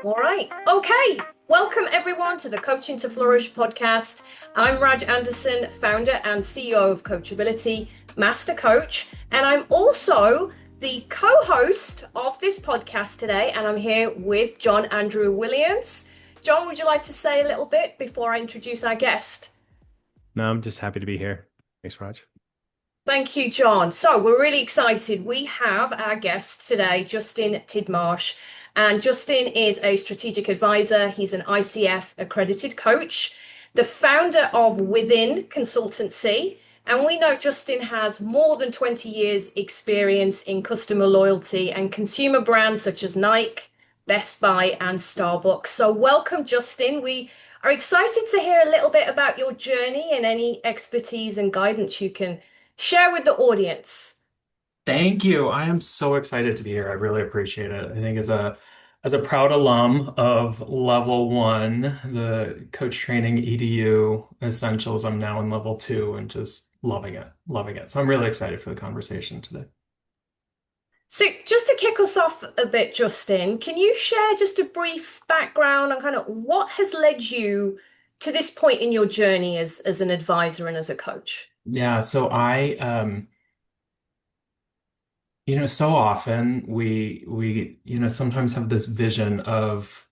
All right. Okay. Welcome everyone to the Coaching to Flourish podcast. I'm Raj Anderson, founder and CEO of Coachability, Master Coach, and I'm also the co-host of this podcast today. And I'm here with John Andrew Williams. John, would you like to say a little bit before I introduce our guest? No, I'm just happy to be here. Thanks, Raj. Thank you, John. So we're really excited. We have our guest today, Justin Tidmarsh. And Justin is a strategic advisor. He's an ICF accredited coach, the founder of Within Consultancy. And we know Justin has more than 20 years experience in customer loyalty and consumer brands such as Nike, Best Buy, and Starbucks. So welcome, Justin. We are excited to hear a little bit about your journey and any expertise and guidance you can share with the audience. Thank you. I am so excited to be here. I really appreciate it. I think as a proud alum of level one, the coach training EDU essentials, I'm now in level two and just loving it, loving it. So I'm really excited for the conversation today. So, just to kick us off a bit, Justin, can you share just a brief background on kind of what has led you to this point in your journey as an advisor and as a coach? Yeah, so so often we sometimes have this vision of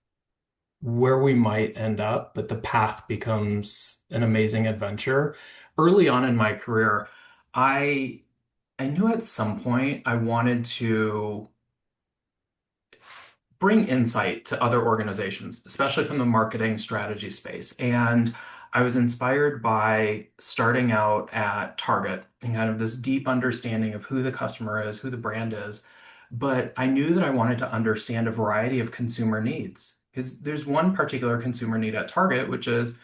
where we might end up, but the path becomes an amazing adventure. Early on in my career, I I knew at some point I wanted to bring insight to other organizations, especially from the marketing strategy space. And I was inspired by starting out at Target and kind of this deep understanding of who the customer is, who the brand is. But I knew that I wanted to understand a variety of consumer needs because there's one particular consumer need at Target, which is,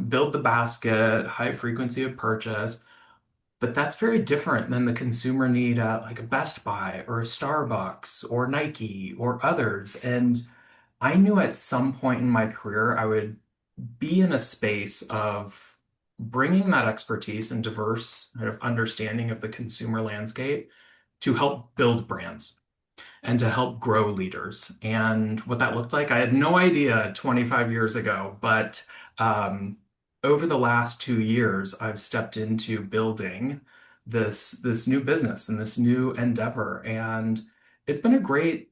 build the basket, high frequency of purchase. But that's very different than the consumer need at like a Best Buy or a Starbucks or Nike or others. And I knew at some point in my career I would be in a space of bringing that expertise and diverse kind of understanding of the consumer landscape to help build brands and to help grow leaders. And what that looked like, I had no idea 25 years ago, but over the last 2 years, I've stepped into building this new business and this new endeavor, and it's been a great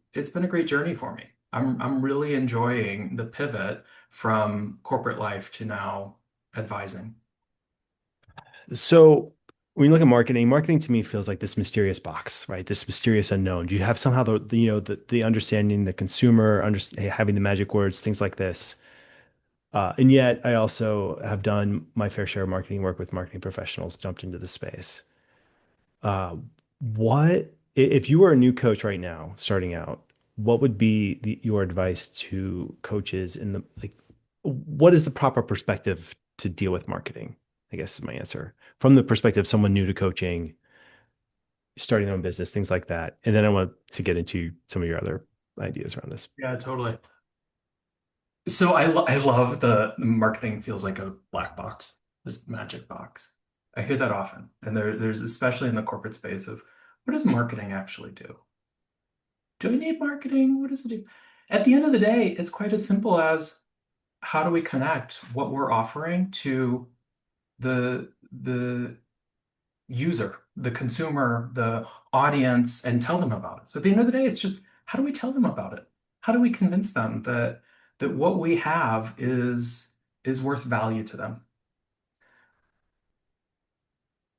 journey for me. I'm really enjoying the pivot from corporate life to now advising. So when you look at marketing, marketing to me feels like this mysterious box, right? This mysterious unknown. You have somehow the understanding, the consumer, having the magic words, things like this. And yet I also have done my fair share of marketing work with marketing professionals, jumped into the space. Uh, if you were a new coach right now, starting out, what would be your advice to coaches in the like, what is the proper perspective to deal with marketing? I guess is my answer. From the perspective of someone new to coaching, starting their own business, things like that. And then I want to get into some of your other ideas around this. Yeah, totally. So I love the marketing feels like a black box, this magic box. I hear that often, and there's especially in the corporate space of what does marketing actually do? Do I need marketing? What does it do? At the end of the day, it's quite as simple as how do we connect what we're offering to the user, the consumer, the audience, and tell them about it. So at the end of the day, it's just how do we tell them about it? How do we convince them that what we have is worth value to them?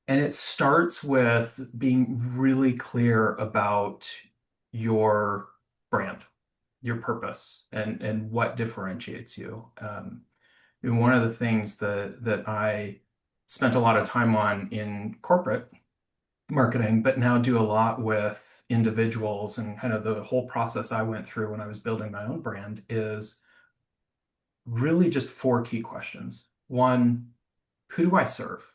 And it starts with being really clear about your brand, your purpose, and what differentiates you. And one of the things that I spent a lot of time on in corporate marketing, but now do a lot with individuals and kind of the whole process I went through when I was building my own brand is really just four key questions. One, who do I serve?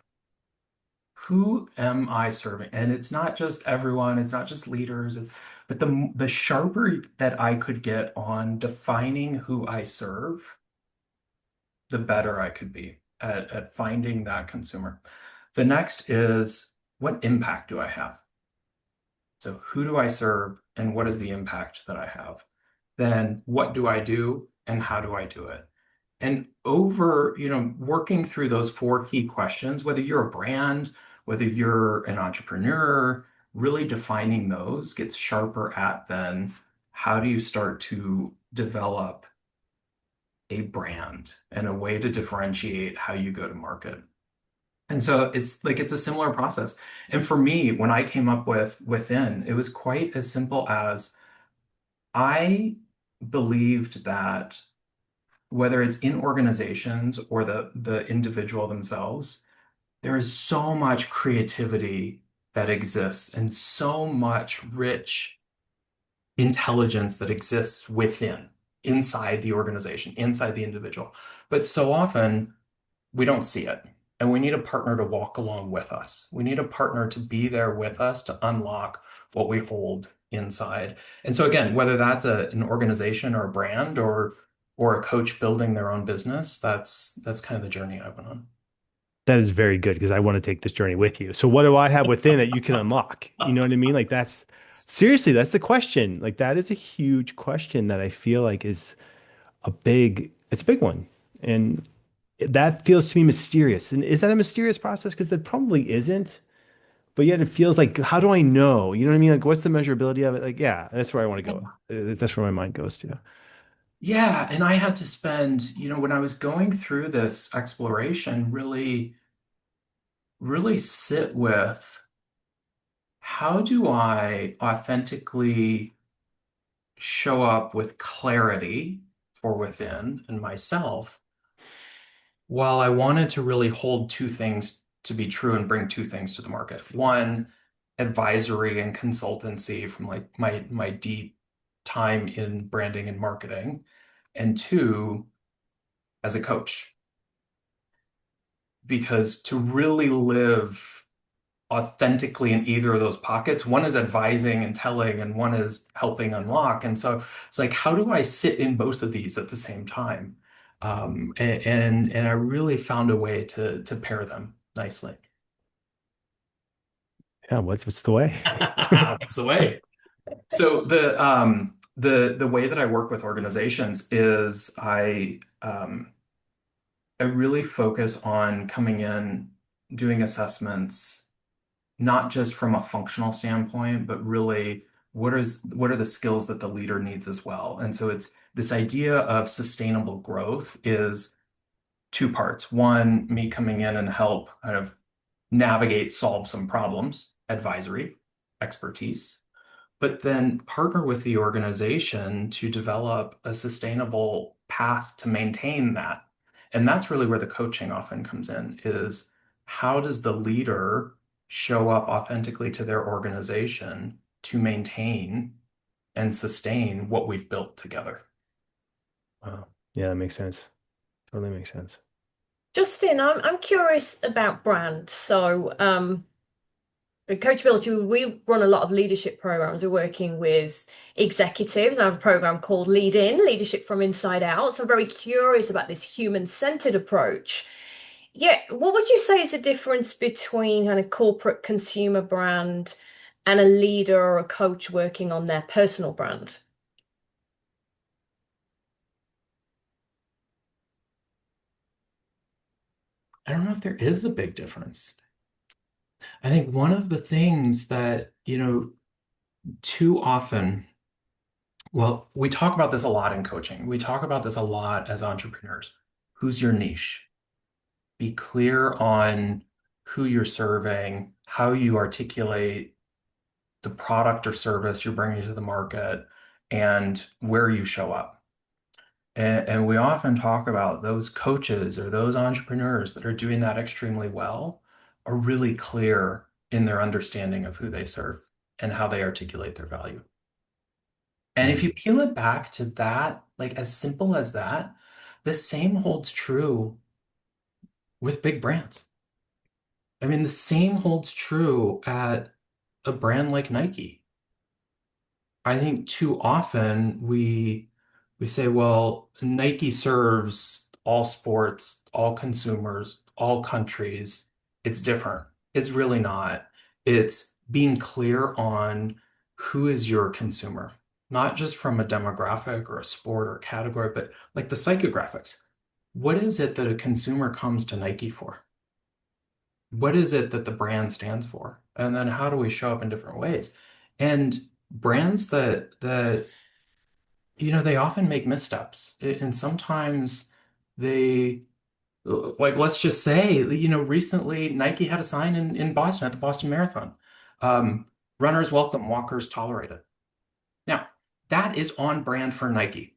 Who am I serving? And it's not just everyone, it's not just leaders, but the sharper that I could get on defining who I serve, the better I could be at finding that consumer. The next is what impact do I have? So who do I serve and what is the impact that I have? than what do I do and how do I do it? And over, working through those four key questions, whether you're a brand, whether you're an entrepreneur, really defining those gets sharper at then how do you start to develop a brand and a way to differentiate how you go to market. And so it's a similar process. And for me, when I came up with within, it was quite as simple as I believed that whether it's in organizations or the individual themselves, there is so much creativity that exists and so much rich intelligence that exists inside the organization, inside the individual. But so often we don't see it. And we need a partner to walk along with us. We need a partner to be there with us to unlock what we hold inside. And so again, whether that's an organization or a brand or a coach building their own business, that's kind of the journey I went on. That is very good because I want to take this journey with you. So what do I have within that you can unlock? You know what I mean? Like that's seriously, that's the question. Like that is a huge question that I feel like is it's a big one. And that feels to me mysterious. And is that a mysterious process? Because it probably isn't, but yet it feels like, how do I know? You know what I mean? Like what's the measurability of it? Like, yeah, that's where I want to go. That's where my mind goes to. Yeah, and I had to spend, when I was going through this exploration, really, really sit with how do I authentically show up with clarity for within and myself while I wanted to really hold two things to be true and bring two things to the market. One, advisory and consultancy from like my deep time in branding and marketing, and two, as a coach. Because to really live authentically in either of those pockets, one is advising and telling, and one is helping unlock. And so it's like, how do I sit in both of these at the same time? And I really found a way to pair them nicely. Yeah, what's the way? That's the way. So the way that I work with organizations is I really focus on coming in, doing assessments, not just from a functional standpoint, but really what are the skills that the leader needs as well. And so it's this idea of sustainable growth is two parts. One, me coming in and help kind of navigate, solve some problems, advisory, expertise, but then partner with the organization to develop a sustainable path to maintain that. And that's really where the coaching often comes in, is how does the leader show up authentically to their organization to maintain and sustain what we've built together? Wow. Yeah, that makes sense. Totally makes sense. Justin, I'm curious about brand. So, at Coachability, we run a lot of leadership programs. We're working with executives. I have a program called Lead In, Leadership from Inside Out. So I'm very curious about this human-centered approach. Yeah, what would you say is the difference between kind of corporate consumer brand and a leader or a coach working on their personal brand? I don't know if there is a big difference. I think one of the things that, too often, well, we talk about this a lot in coaching. We talk about this a lot as entrepreneurs. Who's your niche? Be clear on who you're serving, how you articulate the product or service you're bringing to the market, and where you show up. And we often talk about those coaches or those entrepreneurs that are doing that extremely well are really clear in their understanding of who they serve and how they articulate their value. And if Mm. you peel it back to that, like as simple as that, the same holds true with big brands. I mean, the same holds true at a brand like Nike. I think too often we say, well, Nike serves all sports, all consumers, all countries. It's different. It's really not. It's being clear on who is your consumer. not just from a demographic or a sport or category, but like the psychographics. What is it that a consumer comes to Nike for? What is it that the brand stands for? And then how do we show up in different ways? And brands they often make missteps. And sometimes they, like, let's just say, recently Nike had a sign in Boston at the Boston Marathon. Um, Runners welcome, walkers tolerated. Now, that is on brand for Nike.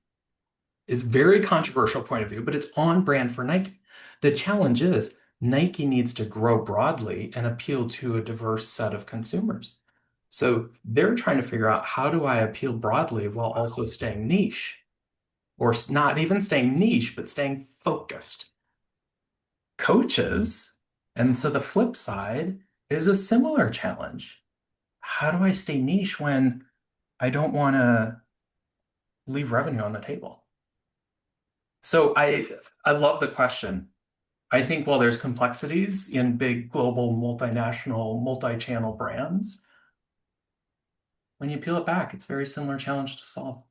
It's very controversial point of view, but it's on brand for Nike. The challenge is Nike needs to grow broadly and appeal to a diverse set of consumers. So they're trying to figure out, how do I appeal broadly while also staying niche, or not even staying niche, but staying focused. Coaches, and so the flip side is a similar challenge. How do I stay niche when I don't want to leave revenue on the table? So I love the question. I think while there's complexities in big global multinational multi-channel brands, when you peel it back, it's a very similar challenge to solve.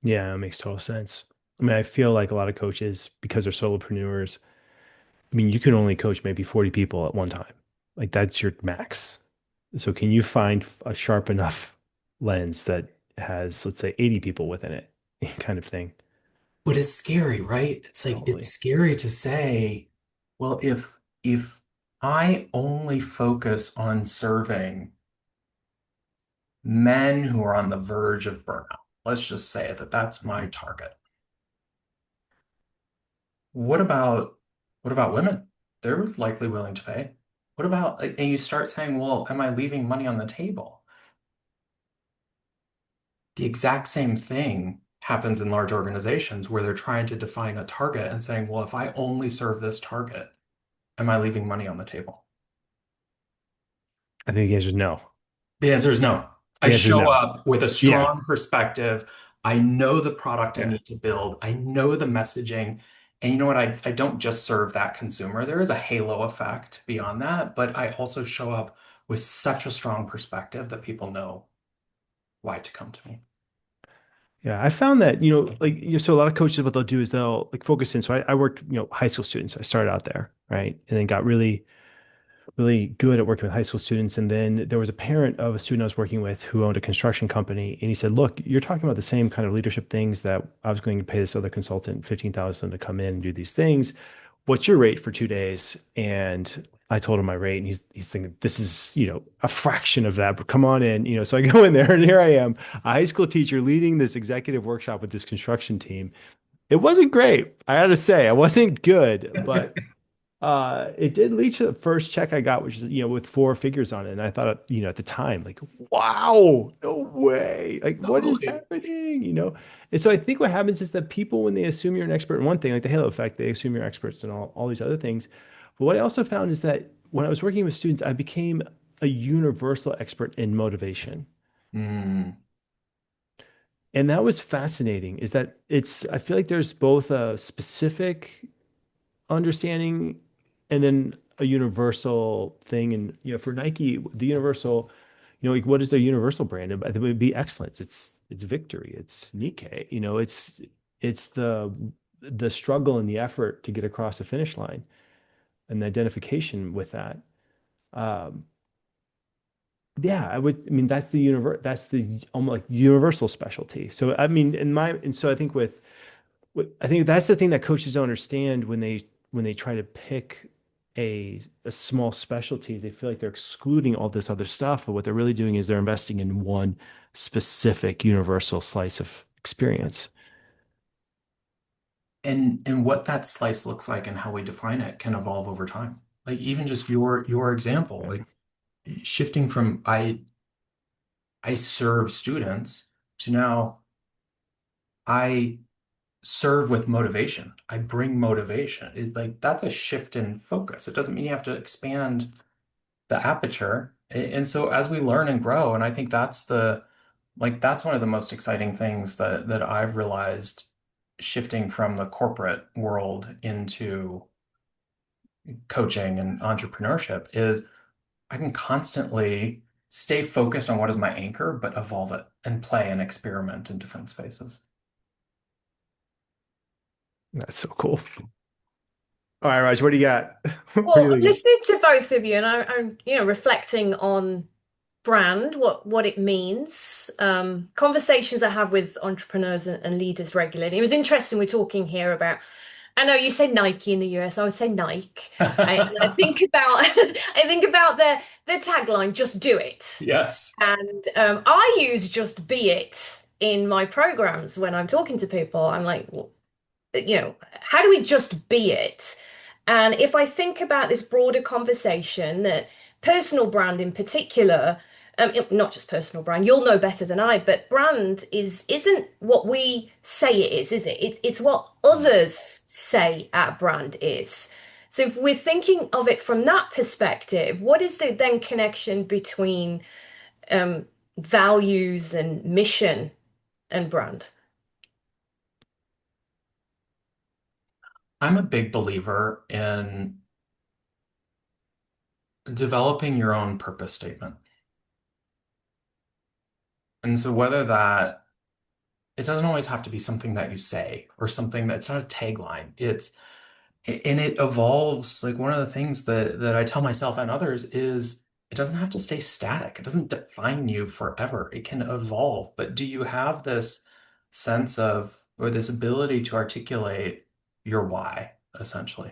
Yeah, that makes total sense. I mean, I feel like a lot of coaches, because they're solopreneurs, I mean, you can only coach maybe 40 people at one time. Like that's your max. So can you find a sharp enough lens that has, let's say, 80 people within it, kind of thing? But it's scary, right? It's like it's Totally. scary to say, well, if I only focus on serving men who are on the verge of burnout, let's just say that that's my Mhm. target. What about what about women? They're likely willing to pay. What about, like, and you start saying, well, am I leaving money on the table? The exact same thing happens in large organizations where they're trying to define a target and saying, well, if I only serve this target, am I leaving money on the table? I think the answer is no. The answer is no. I The answer is show no. up with a Yeah. strong perspective. I know the product I Yeah. need to build. I know the messaging. And you know what? I don't just serve that consumer. There is a halo effect beyond that, but I also show up with such a strong perspective that people know why to come to me. Yeah. I found that, like, so a lot of coaches, what they'll do is they'll like focus in. So I worked, high school students. I started out there, right? And then got really good at working with high school students. And then there was a parent of a student I was working with who owned a construction company. And he said, look, you're talking about the same kind of leadership things that I was going to pay this other consultant 15,000 to come in and do these things. What's your rate for 2 days? And I told him my rate, and he's thinking, this is, a fraction of that, but come on in, so I go in there and here I am, a high school teacher leading this executive workshop with this construction team. It wasn't great. I had to say, I wasn't good, but it did lead to the first check I got, which is, with four figures on it. And I thought, at the time, like, wow, no way. Like, what is Totally. happening? And so I think what happens is that people, when they assume you're an expert in one thing, like the halo effect, they assume you're experts in all these other things. But what I also found is that when I was working with students, I became a universal expert in motivation. Mm, And that was fascinating, is that I feel like there's both a specific understanding and then a universal thing. And for Nike, the universal, like what is their universal brand? I think it would be excellence. It's victory. It's Nikkei. It's the struggle and the effort to get across the finish line and the identification with that. Um, yeah, I mean, that's the almost like universal specialty. So I mean, and so I think I think that's the thing that coaches don't understand when they try to pick a small specialty. They feel like they're excluding all this other stuff, but what they're really doing is they're investing in one specific universal slice of experience. and what that slice looks like and how we define it can evolve over time. Like, even just your example, Yeah. like shifting from I serve students to now I serve with motivation. I bring motivation. Like, that's a shift in focus. It doesn't mean you have to expand the aperture. And so as we learn and grow, and I think that's one of the most exciting things that I've realized, shifting from the corporate world into coaching and entrepreneurship, is I can constantly stay focused on what is my anchor, but evolve it and play and experiment in different spaces. That's so cool. All right, Raj, what do you got? What do Well, you I'm think? listening to both of you, and I'm reflecting on brand, what it means. Conversations I have with entrepreneurs and leaders regularly. It was interesting. We're talking here about. I know you say Nike in the US. I would say Nike. And I think about I think about their tagline, "Just do it." Yes. And I use "Just be it" in my programs when I'm talking to people. I'm like, well, how do we just be it? And if I think about this broader conversation, that personal brand in particular, not just personal brand, you'll know better than I, but brand isn't what we say it is it? It's what others say our brand is. So if we're thinking of it from that perspective, what is the then connection between um, values and mission and brand? I'm a big believer in developing your own purpose statement. And so whether that it doesn't always have to be something that you say or something that's not a tagline. And it evolves. Like one of the things that I tell myself and others is it doesn't have to stay static. It doesn't define you forever. It can evolve. But do you have this sense of or this ability to articulate your why, essentially?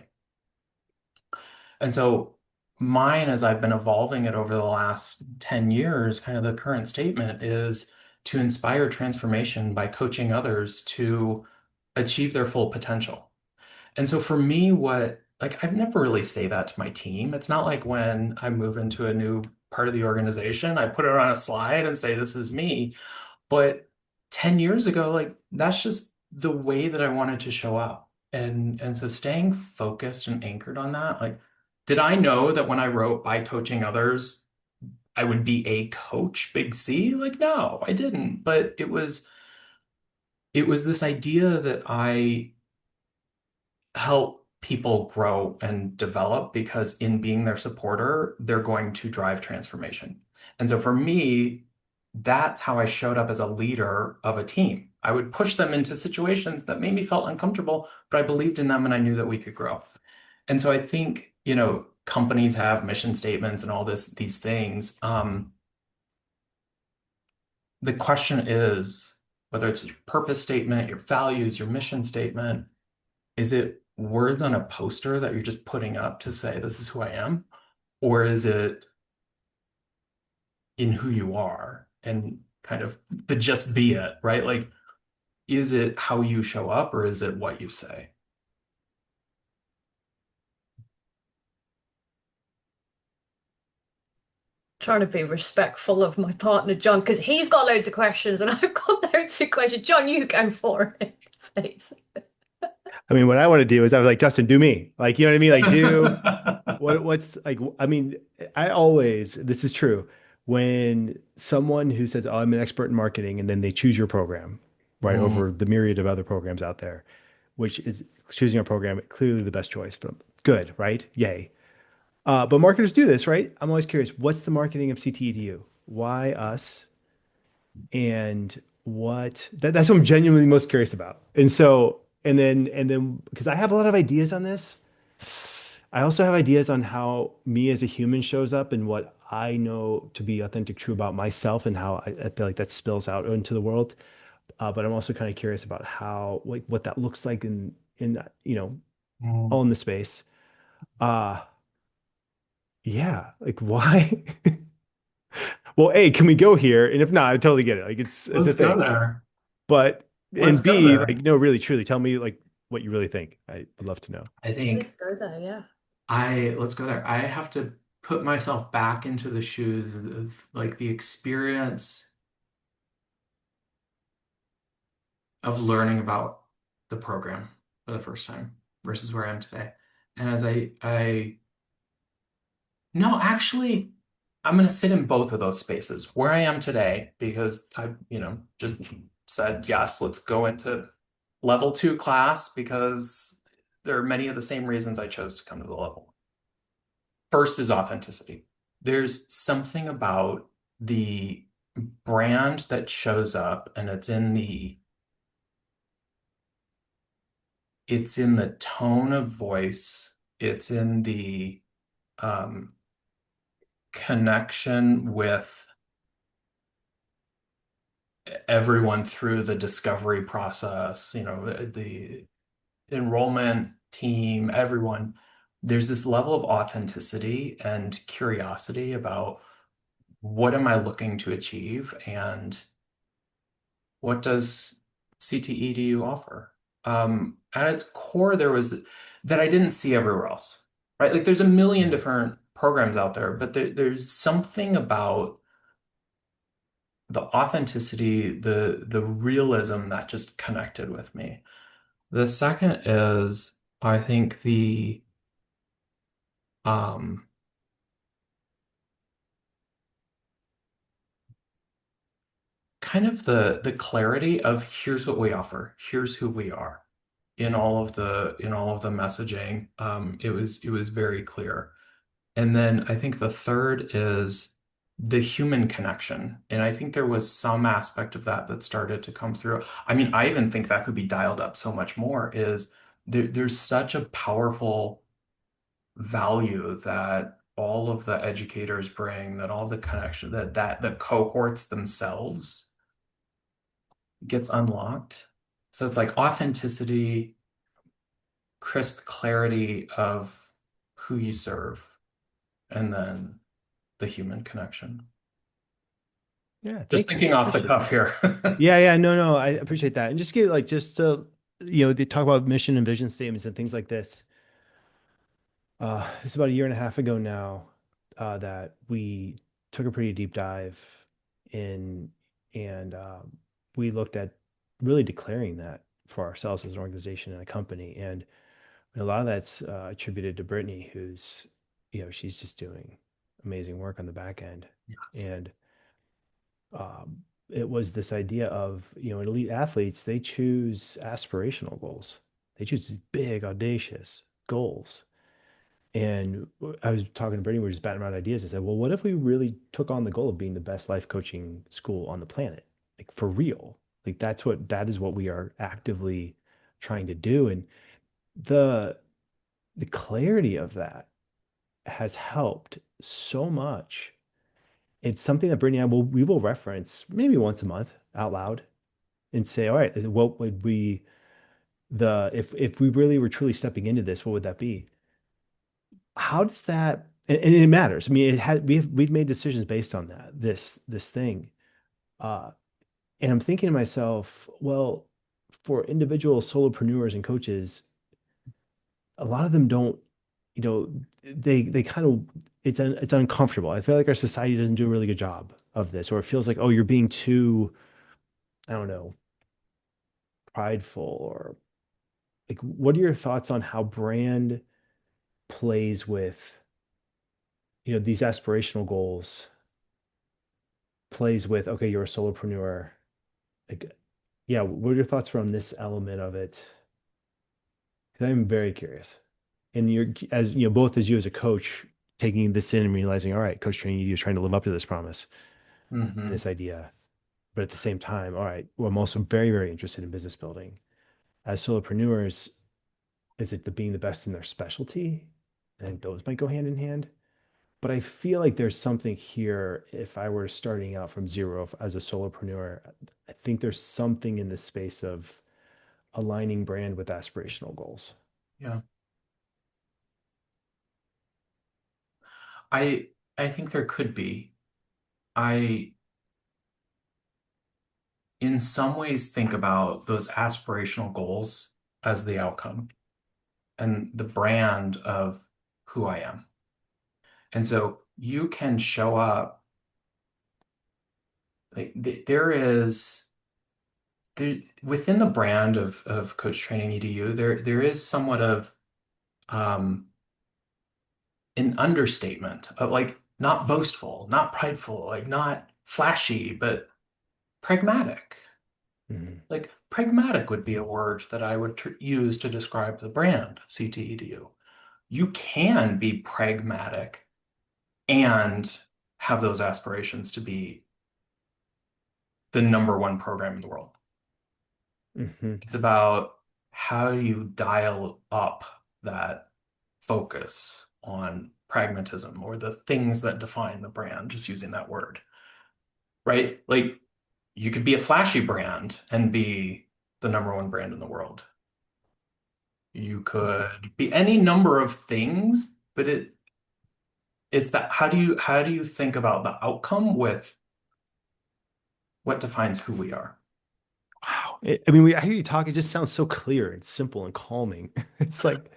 And so mine, as I've been evolving it over the last 10 years, kind of the current statement is to inspire transformation by coaching others to achieve their full potential. And so for me, like, I've never really say that to my team. It's not like when I move into a new part of the organization, I put it on a slide and say, this is me. But 10 years ago, like, that's just the way that I wanted to show up. And so staying focused and anchored on that, like, did I know that when I wrote by coaching others, I would be a coach, big C? Like, no, I didn't. But it was this idea that I help people grow and develop because in being their supporter, they're going to drive transformation. And so for me, that's how I showed up as a leader of a team. I would push them into situations that made me felt uncomfortable, but I believed in them and I knew that we could grow. And so I think, companies have mission statements and all these things. The question is whether it's your purpose statement, your values, your mission statement, is it words on a poster that you're just putting up to say, this is who I am? Or is it in who you are and kind of the just be it, right? Like, is it how you show up or is it what you say? Trying to be respectful of my partner John because he's got loads of questions and I've got loads of questions. John, you go for it, please. I mean, what I want to do is I was like, Justin, do me. Like, you know what I mean? Like, do what's like, I mean, I always, this is true. When someone who says, oh, I'm an expert in marketing, and then they choose your program, right, Mm, over the myriad of other programs out there, which is choosing our program, clearly the best choice, but good, right? Yay. But marketers do this, right? I'm always curious, what's the marketing of CTE to you? Why us? And that's what I'm genuinely most curious about. And so, and then because I have a lot of ideas on this, I also have ideas on how me as a human shows up and what I know to be authentic, true about myself, and how I feel like that spills out into the world. But I'm also kind of curious about how, like, what that looks like in mm. all in the space. Uh yeah, like why? Well, A, can we go here? And if not, I totally get it. Like it's a Let's go thing. there. But Let's and go B, like there. no, really, truly, tell me like what you really think. I would love to know. I think Let's go there, yeah. let's go there. I have to put myself back into the shoes of like the experience of learning about the program for the first time versus where I am today. And as no, actually, I'm going to sit in both of those spaces where I am today because I, just said, yes, let's go into level two class because there are many of the same reasons I chose to come to the level. First is authenticity. There's something about the brand that shows up, and it's in the tone of voice, it's in the um, connection with everyone through the discovery process, the enrollment team, everyone. There's this level of authenticity and curiosity about what am I looking to achieve and what does CTEDU offer? At its core, there was that I didn't see everywhere else, right? Like there's a million Mhm. different programs out there, but there's something about the authenticity, the realism that just connected with me. The second is, I think um, kind of the clarity of here's what we offer, here's who we are in all of the messaging. It was very clear. And then I think the third is the human connection. And I think there was some aspect of that that started to come through. I mean, I even think that could be dialed up so much more is there's such a powerful value that all of the educators bring, that all the connection, that the cohorts themselves gets unlocked. So it's like authenticity, crisp clarity of who you serve, and then the human connection. Yeah, Just thank you. thinking off the Appreciate cuff that. here. Yeah, yeah, no, no, I appreciate that. And just get like just to they talk about mission and vision statements and things like this. It's about a year and a half ago now that we took a pretty deep dive in and we looked at really declaring that for ourselves as an organization and a company. And a lot of that's attributed to Brittany, who's, she's just doing amazing work on the back end. Yes. And it was this idea of, elite athletes, they choose aspirational goals. They choose these big, audacious goals. And I was talking to Brittany, we were just batting around ideas. I said, well, what if we really took on the goal of being the best life coaching school on the planet? Like for real. Like that is what we are actively trying to do. And the the clarity of that has helped so much. It's something that Brittany and I we will reference maybe once a month out loud and say, all right, what would we if we really were truly stepping into this, what would that be? How does that and it matters. I mean, it had we've made decisions based on that, this thing. Uh and I'm thinking to myself, well, for individual solopreneurs and coaches, a lot of them don't, you know, they kind of it's uncomfortable. I feel like our society doesn't do a really good job of this, or it feels like, oh, you're being too, I don't know, prideful or like what are your thoughts on how brand plays with, these aspirational goals, plays with, okay, you're a solopreneur. Like, yeah, what are your thoughts from this element of it? 'Cause I'm very curious. And you're as both as you as a coach taking this in and realizing, all right, coach training you is trying to live up to this promise, Hmm. this idea. But at the same time, all right, well, I'm also very, very interested in business building. As solopreneurs, is it the being the best in their specialty? I think those might go hand in hand. But I feel like there's something here. If I were starting out from zero as a solopreneur, I think there's something in the space of aligning brand with aspirational goals. Yeah. I think there could be. I in some ways think about those aspirational goals as the outcome and the brand of who I am. And so you can show up like there within the brand of coach training edu there is somewhat of um an understatement of like not boastful, not prideful, like not flashy, but pragmatic. Mhm. Like pragmatic would be a word that I would use to describe the brand of CTEDU. You can be pragmatic and have those aspirations to be the number one program in the world. Hmm. It's about how you dial up that focus on pragmatism or the things that define the brand, just using that word, right? Like you could be a flashy brand and be the number one brand in the world. You could be any number of things, but it's that how do you think about the outcome with what defines who we are? Wow. I mean, I hear you talk. It just sounds so clear and simple and calming. It's like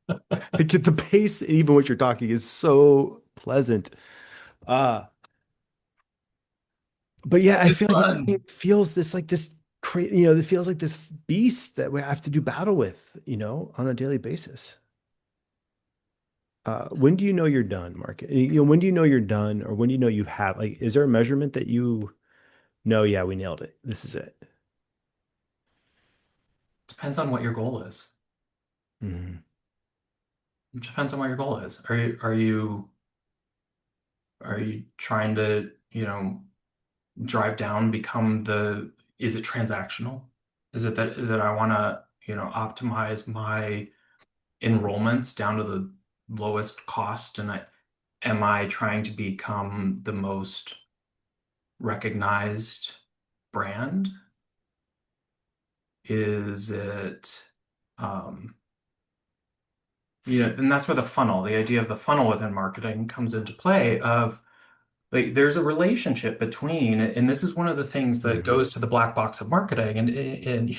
the pace, even what you're talking, is so pleasant. Uh, but yeah, I It's feel like fun. it feels this like this crazy, it feels like this beast that we have to do battle with, on a daily basis. When do you know you're done, Mark? When do you know you're done, or when do you know you have, like, is there a measurement that you know, yeah, we nailed it. This is it. Depends on what your goal is. Mhm. It depends on what your goal is. Are you trying to, drive down, is it transactional? Is it that I want to, optimize my enrollments down to the lowest cost and am I trying to become the most recognized brand? Is it um and that's where the idea of the funnel within marketing comes into play of like there's a relationship between, and this is one of the things that Mhm. goes to the black box of marketing, and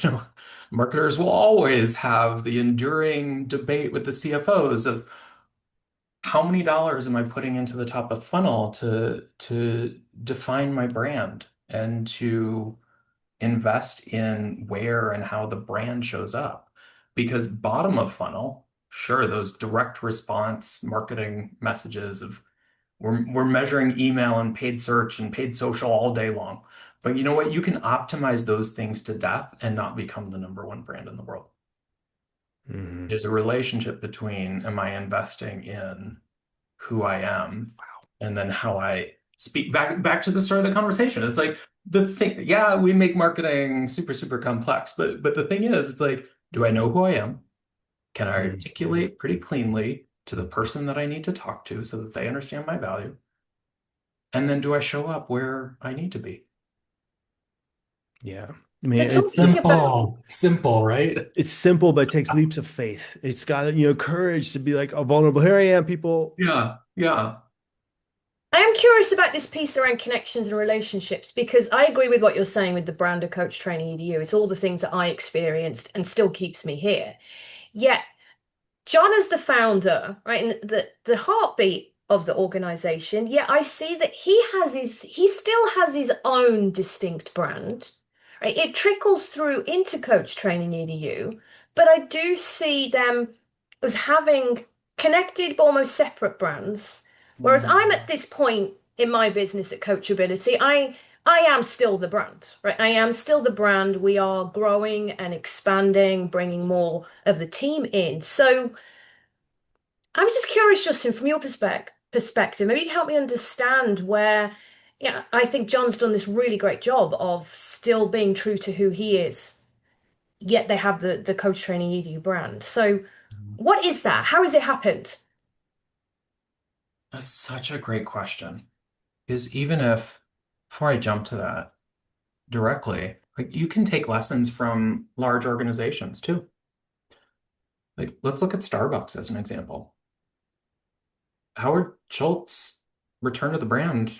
marketers will always have the enduring debate with the CFOs of how many dollars am I putting into the top of funnel to define my brand and to invest in where and how the brand shows up. Because bottom of funnel, sure, those direct response marketing messages of we're measuring email and paid search and paid social all day long. But you know what? You can optimize those things to death and not become the number one brand in the world. Mhm. There's a relationship between am I investing in who I am and then how I speak back to the start of the conversation. It's like the thing, yeah, we make marketing super, super complex, but the thing is, it's like, do I know who I am? Can I Mhm. articulate pretty cleanly to the person that I need to talk to so that they understand my value? And then do I show up where I need to be? Yeah. I mean, So it's talking about Simple, right? it's simple, but it takes leaps of faith. It's got, courage to be like, oh, vulnerable. Here I am, people. Yeah, yeah. I am curious about this piece around connections and relationships because I agree with what you're saying with the brand of coach training EDU. It's all the things that I experienced and still keeps me here. Yet John is the founder, right, and the heartbeat of the organization. Yeah, I see that he still has his own distinct brand, right? It trickles through into Coach Training EDU, but I do see them as having connected but almost separate brands. Whereas I'm Mhm. at this point in my business at Coachability, I am still the brand, right? I am still the brand. We are growing and expanding, bringing more of the team in. So I'm just curious, Justin, from your perspective, maybe help me understand where, yeah, I think John's done this really great job of still being true to who he is, yet they have the coach training EDU brand. So what is that? How has it happened? That's such a great question. Is even if, before I jump to that directly, like you can take lessons from large organizations too. Like let's look at Starbucks as an example. Howard Schultz returned to the brand,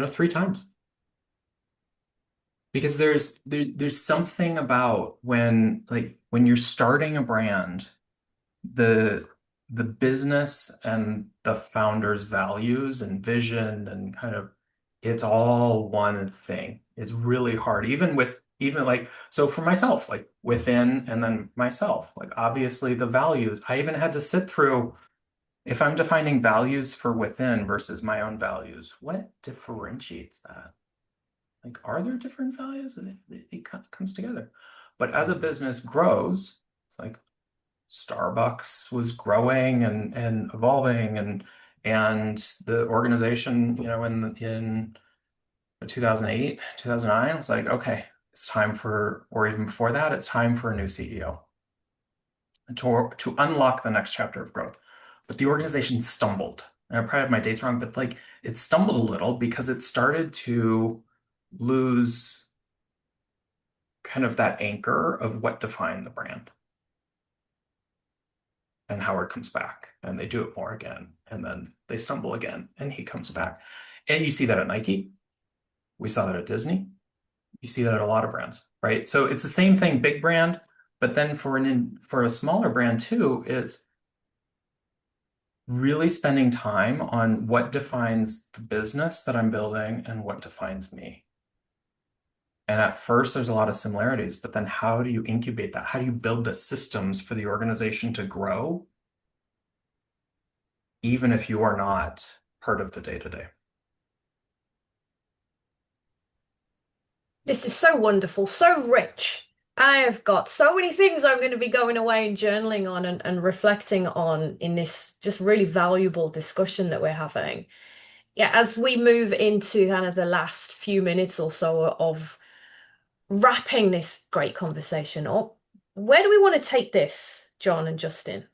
three times. Because there's something about when you're starting a brand, the the business and the founder's values and vision and kind of it's all one thing. It's really hard, even like so for myself, like within and then myself, like obviously the values. I even had to sit through if I'm defining values for within versus my own values, what differentiates that? Like, are there different values? And it comes together. But as a Mhm. business grows, it's like Starbucks was growing and evolving, and And the organization, in 2008, 2009, was like, okay, it's time for, or even before that, it's time for a new CEO to unlock the next chapter of growth. But the organization stumbled. And I probably have my dates wrong, but like it stumbled a little because it started to lose kind of that anchor of what defined the brand. And Howard comes back and they do it more again. And then they stumble again and he comes back. And you see that at Nike. We saw that at Disney. You see that at a lot of brands, right? So it's the same thing, big brand, but then for a smaller brand too, it's really spending time on what defines the business that I'm building and what defines me. And at first, there's a lot of similarities, but then how do you incubate that? How do you build the systems for the organization to grow, even if you are not part of the day to day? This is so wonderful, so rich. I have got so many things I'm going to be going away and journaling on and reflecting on in this just really valuable discussion that we're having. Yeah, as we move into kind of the last few minutes or so of wrapping this great conversation up, where do we want to take this, John and Justin?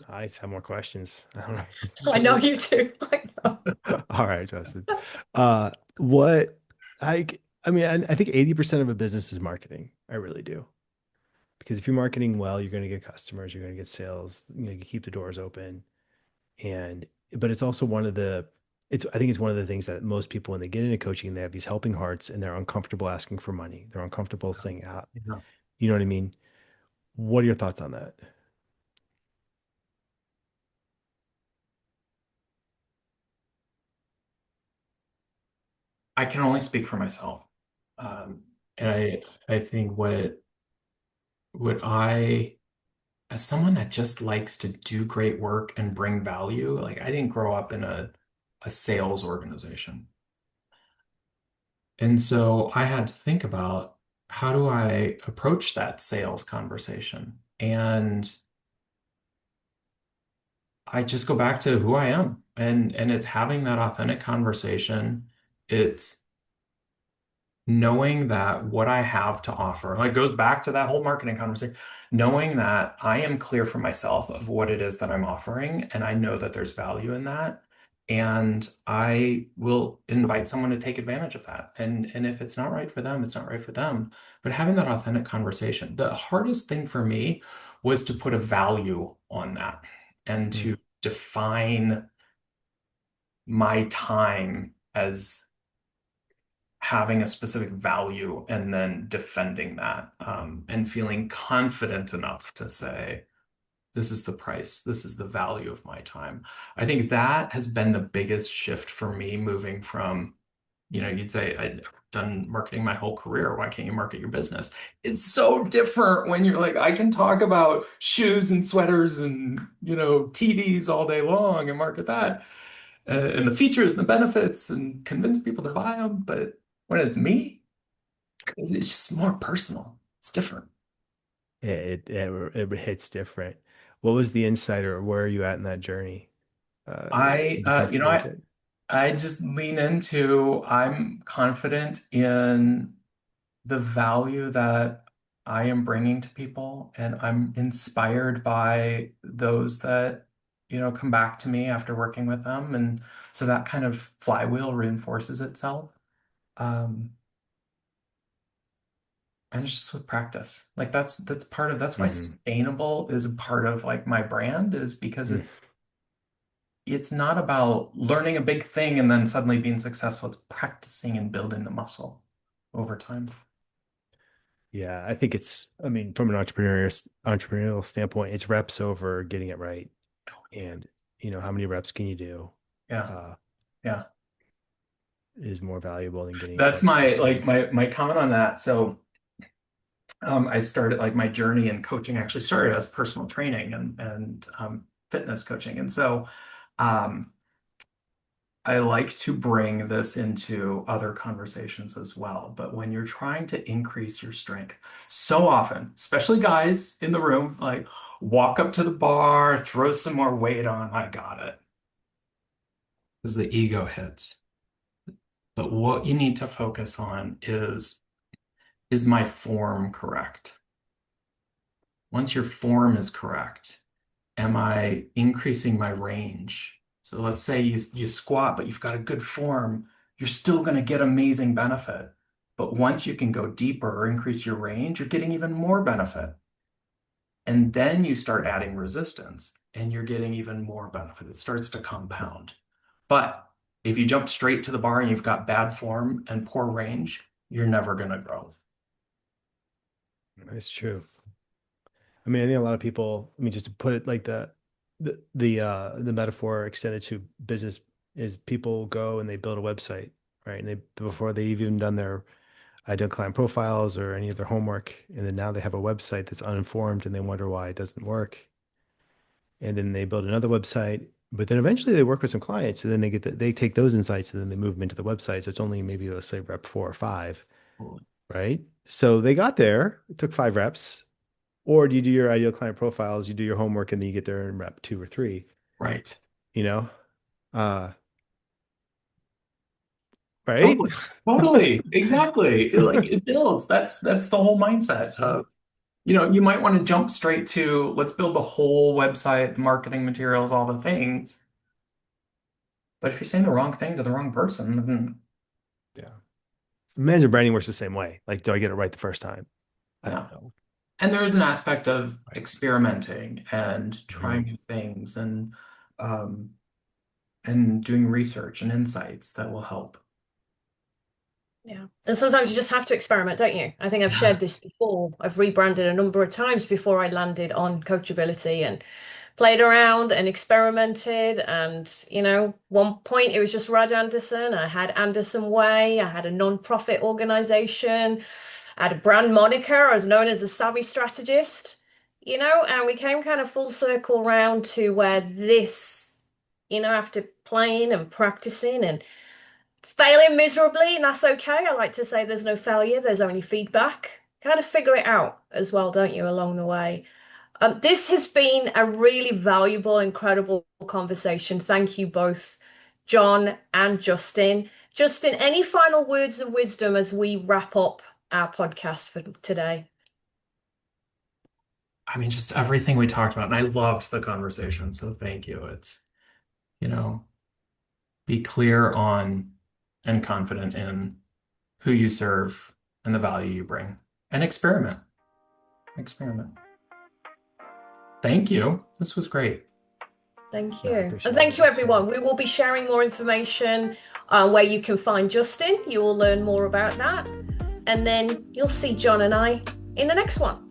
I just have more questions. I don't I know you do. I know. know. All right, Justin. Uh, what I I mean, I think 80% of a business is marketing. I really do. Because if you're marketing well, you're going to get customers, you're going to get sales, you keep the doors open. And but it's also one of the it's I think it's one of the things that most people when they get into coaching, they have these helping hearts and they're uncomfortable asking for money. They're uncomfortable saying, Yeah. you know what I mean? What are your thoughts on that? I can only speak for myself. And I think what I as someone that just likes to do great work and bring value, like I didn't grow up in a sales organization. And so I had to think about how do I approach that sales conversation? And I just go back to who I am and it's having that authentic conversation. It's knowing that what I have to offer, like goes back to that whole marketing conversation, knowing that I am clear for myself of what it is that I'm offering, and I know that there's value in that. And I will invite someone to take advantage of that. And if it's not right for them, it's not right for them. But having that authentic conversation, the hardest thing for me was to put a value on that and Mm, to define my time as having a specific value and then defending that and feeling confident enough to say, this is the price, this is the value of my time. I think that has been the biggest shift for me moving from, you'd say, I've done marketing my whole career. Why can't you market your business? It's so different when you're like, I can talk about shoes and sweaters and, TVs all day long and market that and the features and the benefits and convince people to buy them. But when it's me, it's just more personal. It's different. it hits different. What was the insight or where are you at in that journey? I, Are you comfortable with it? I just lean into, I'm confident in the value that I am bringing to people, and I'm inspired by those that, come back to me after working with them. And so that kind of flywheel reinforces itself. Um, and it's just with practice. Like that's part of that's why Hmm. sustainable is a part of like my brand is because it's not about learning a big thing and then suddenly being successful. It's practicing and building the muscle over time. Yeah, I think I mean, from an entrepreneurial standpoint, it's reps over getting it right. And, how many reps can you do? Yeah. Uh, Yeah. is more valuable than getting it That's right the my first like time. my comment on that. So I started like my journey in coaching actually started as personal training and fitness coaching. And so um I like to bring this into other conversations as well. But when you're trying to increase your strength, so often, especially guys in the room, like walk up to the bar, throw some more weight on, I got it. Because the ego hits. But what you need to focus on is my form correct? Once your form is correct, am I increasing my range? So let's say you squat, but you've got a good form, you're still going to get amazing benefit. But once you can go deeper or increase your range, you're getting even more benefit. And then you start adding resistance and you're getting even more benefit. It starts to compound. But if you jump straight to the bar and you've got bad form and poor range, you're never going to grow. That's true. I mean, I think a lot of people, I mean, just to put it like the metaphor extended to business is people go and they build a website, right? And they before they've even done their ideal client profiles or any of their homework, and then now they have a website that's uninformed and they wonder why it doesn't work. And then they build another website, but then eventually they work with some clients, and then they take those insights and then they move them into the website. So it's only maybe let's say rep 4 or 5, right? So they got there, it took 5 reps. Or do you do your ideal client profiles, you do your homework, and then you get there in rep 2 or 3, Right. you know? Uh, right? Totally. Totally. Exactly. Like it builds. That's the whole mindset of, you might want to jump straight to let's build the whole website, the marketing materials, all the things. But if you're saying the wrong thing to the wrong person, then Yeah. Management branding works the same way. Like, do I get it right the first time? I yeah. don't know. And there is an aspect of Right. experimenting and trying Mhm. new things um and doing research and insights that will help. Yeah. And sometimes you just have to experiment, don't you? I think I've Yeah. shared this before. I've rebranded a number of times before I landed on coachability and played around and experimented. And, one point it was just Raj Anderson. I had Anderson Way. I had a non-profit organization. I had a brand moniker. I was known as a savvy strategist, and we came kind of full circle round to where this, after playing and practicing and failing miserably, and that's okay. I like to say there's no failure, there's only feedback. Kind of figure it out as well, don't you, along the way? This has been a really valuable, incredible conversation. Thank you both, John and Justin. Justin, any final words of wisdom as we wrap up our podcast for today? I mean, just everything we talked about. And I loved the conversation. So thank you. It's, you know, be clear on and confident in who you serve and the value you bring and experiment. Experiment. Thank you. This was great. Thank No, I you. And appreciate thank it. you, It's everyone. We will be sharing more information where you can find Justin. You will learn more about that. And then you'll see John and I in the next one.